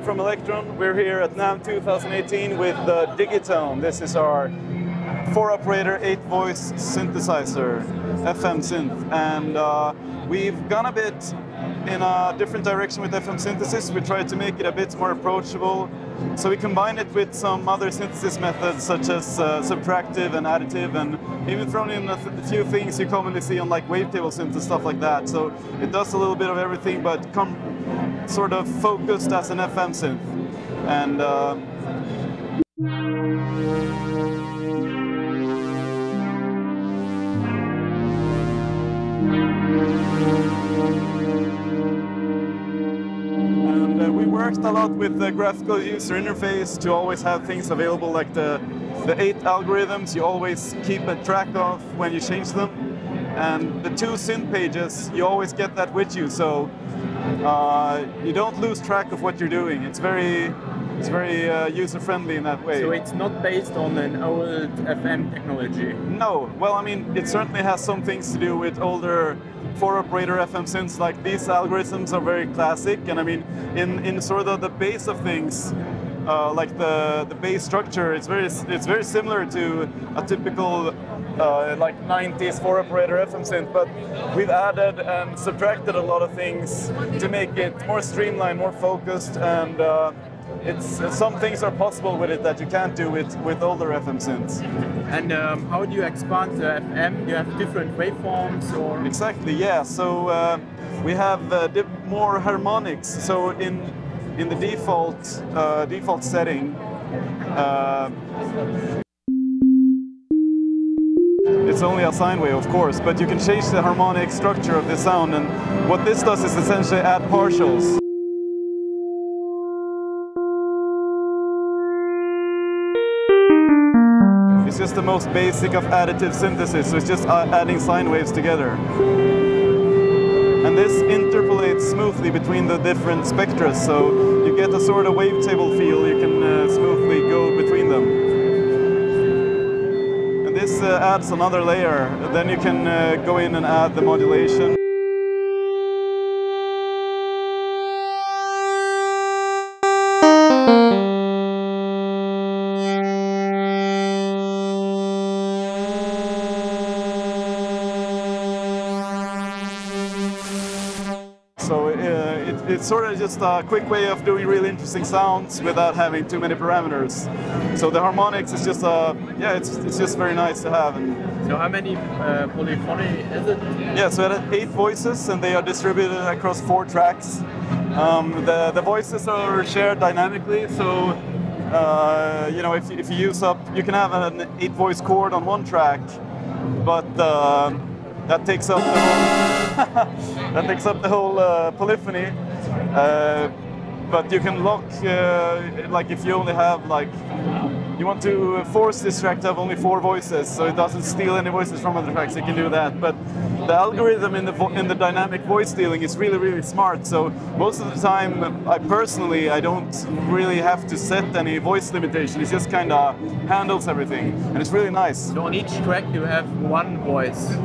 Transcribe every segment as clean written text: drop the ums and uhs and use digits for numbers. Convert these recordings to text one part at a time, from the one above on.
Christian from Elektron. We're here at NAMM 2018 with the Digitone. This is our 4-operator, 8-voice synthesizer, FM Synth. And we've gone a bit in a different direction with FM synthesis. We tried to make it a bit more approachable. So we combine it with some other synthesis methods such as subtractive and additive, and even thrown in a few things you commonly see on like wavetable synths and stuff like that. So it does a little bit of everything, but sort of focused as an FM synth. And we worked a lot with the graphical user interface to always have things available, like the 8 algorithms you always keep a track of when you change them, and the 2 synth pages, you always get that with you, so you don't lose track of what you're doing. It's very user-friendly in that way. So it's not based on an old FM technology? No. Well, I mean, it certainly has some things to do with older 4-operator FM synths. Like, these algorithms are very classic, and I mean, in sort of the base of things, like the base structure, it's very similar to a typical like 90s 4-operator FM synth, but we've added and subtracted a lot of things to make it more streamlined, more focused, and some things are possible with it that you can't do with older FM synths. And how do you expand the FM? Do you have different waveforms, or? Exactly, yeah. So we have more harmonics. So in the default setting, it's only a sine wave, of course, but you can change the harmonic structure of the sound, and what this does is essentially add partials. It's just the most basic of additive synthesis, so it's just adding sine waves together. And this interpolates smoothly between the different spectra, so you get a sort of wavetable feel. You can smoothly go between them. And this adds another layer. Then you can go in and add the modulation. So it's sort of just a quick way of doing really interesting sounds without having too many parameters. So the harmonics is just it's just very nice to have. And so how many polyphony is it? Yeah, so it has 8 voices, and they are distributed across 4 tracks. The voices are shared dynamically, so you know, if you use up, you can have an 8-voice chord on one track, but that takes up the whole that takes up the whole polyphony. But you can lock, like if you only have you want to force this track to have only 4 voices, so it doesn't steal any voices from other tracks. You can do that. But the algorithm in the dynamic voice stealing is really smart. So most of the time, I don't really have to set any voice limitation. It just kind of handles everything, and it's really nice. So on each track you have 1 voice.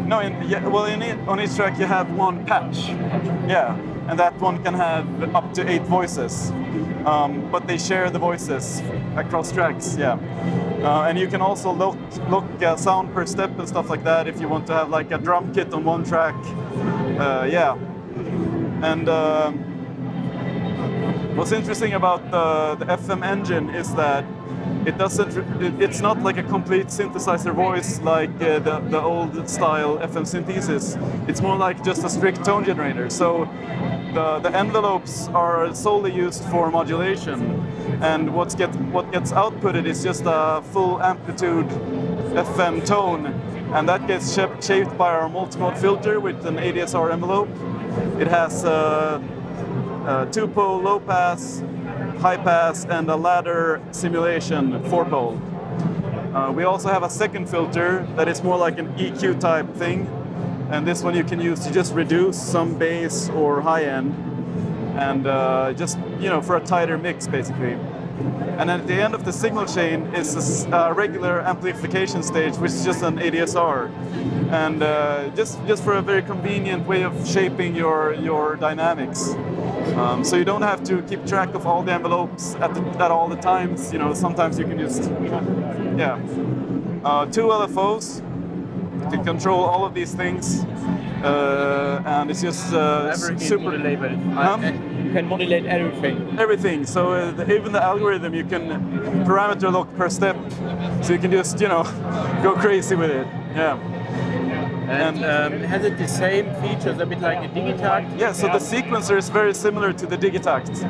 No, on each track you have 1 patch, yeah, and that one can have up to 8 voices, but they share the voices across tracks, yeah. And you can also look sound per step and stuff like that if you want to have like a drum kit on 1 track, yeah. And what's interesting about the FM engine is that it's not like a complete synthesizer voice like the old style FM synthesis. It's more like just a strict tone generator. So the envelopes are solely used for modulation, and what gets outputted is just a full amplitude FM tone, and that gets shaped by our multimode filter with an ADSR envelope. It has 2-pole low pass, high pass, and a ladder simulation 4-pole. We also have a second filter that is more like an EQ type thing, and this one you can use to just reduce some bass or high end, and just, you know, for a tighter mix basically. And at the end of the signal chain is a regular amplification stage, which is just an ADSR, and just for a very convenient way of shaping your dynamics. So you don't have to keep track of all the envelopes at all the times. You know, sometimes you can just, yeah. 2 LFOs to control all of these things, and it's just super. You can modulate everything. Everything. So even the algorithm, you can parameter lock per step, so you can just, you know, go crazy with it. Yeah. And has it the same features, a bit like a Digitakt? Yeah, so the sequencer is very similar to the Digitakt,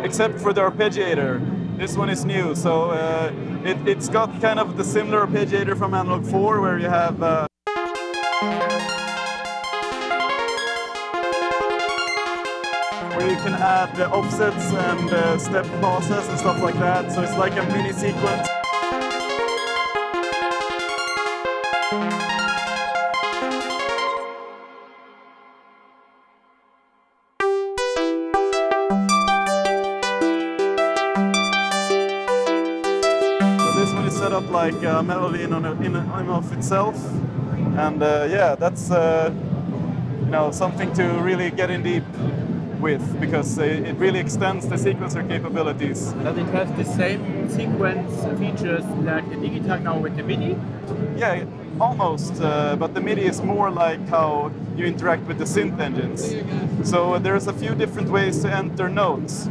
except for the arpeggiator. This one is new, so it's got kind of the similar arpeggiator from Analog 4, where you have where you can add offsets and step passes and stuff like that. So it's like a mini sequence. Set up like a melody in and of itself, and yeah, that's you know, something to really get in deep with, because it really extends the sequencer capabilities. Does it have the same sequence features like the Digitakt now with the MIDI? Yeah, almost, but the MIDI is more like how you interact with the synth engines. So there's a few different ways to enter notes.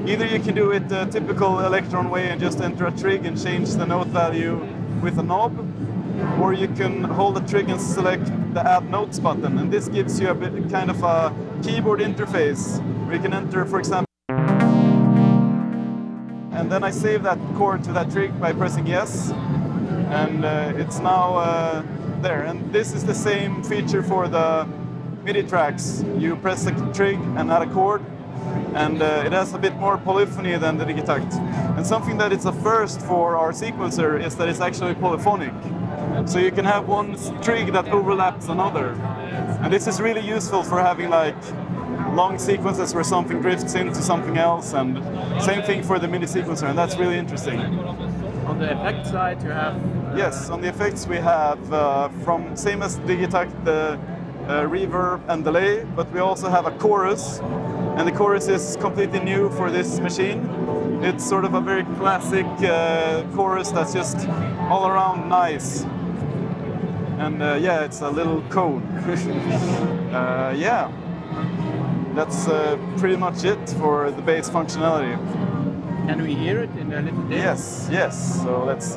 Either you can do it the typical Elektron way and just enter a trig and change the note value with a knob, or you can hold the trig and select the Add Notes button, and this gives you a bit kind of a keyboard interface where you can enter, for example, and then I save that chord to that trig by pressing yes, and it's now there. And this is the same feature for the MIDI tracks. You press the trig and add a chord, and it has a bit more polyphony than the Digitakt. And something that is a first for our sequencer is that it's actually polyphonic. So you can have one trig that overlaps another. And this is really useful for having like long sequences where something drifts into something else, and same thing for the MIDI sequencer, and that's really interesting. On the effect side you have... Yes, on the effects we have, from same as Digitakt, the reverb and delay, but we also have a chorus. And the chorus is completely new for this machine. It's sort of a very classic chorus that's just all around nice. And yeah, it's a little cone. Yeah, that's pretty much it for the bass functionality. Can we hear it in a little bit? Yes, yes. So let's...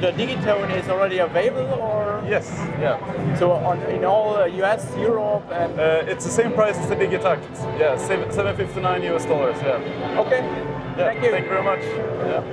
the Digitone is already available, or? Yes, yeah. So in all US, Europe, and it's the same price as the Digitakt. Yeah, $759 US. Yeah. Okay. Yeah, Thank you. Thank you very much. Yeah.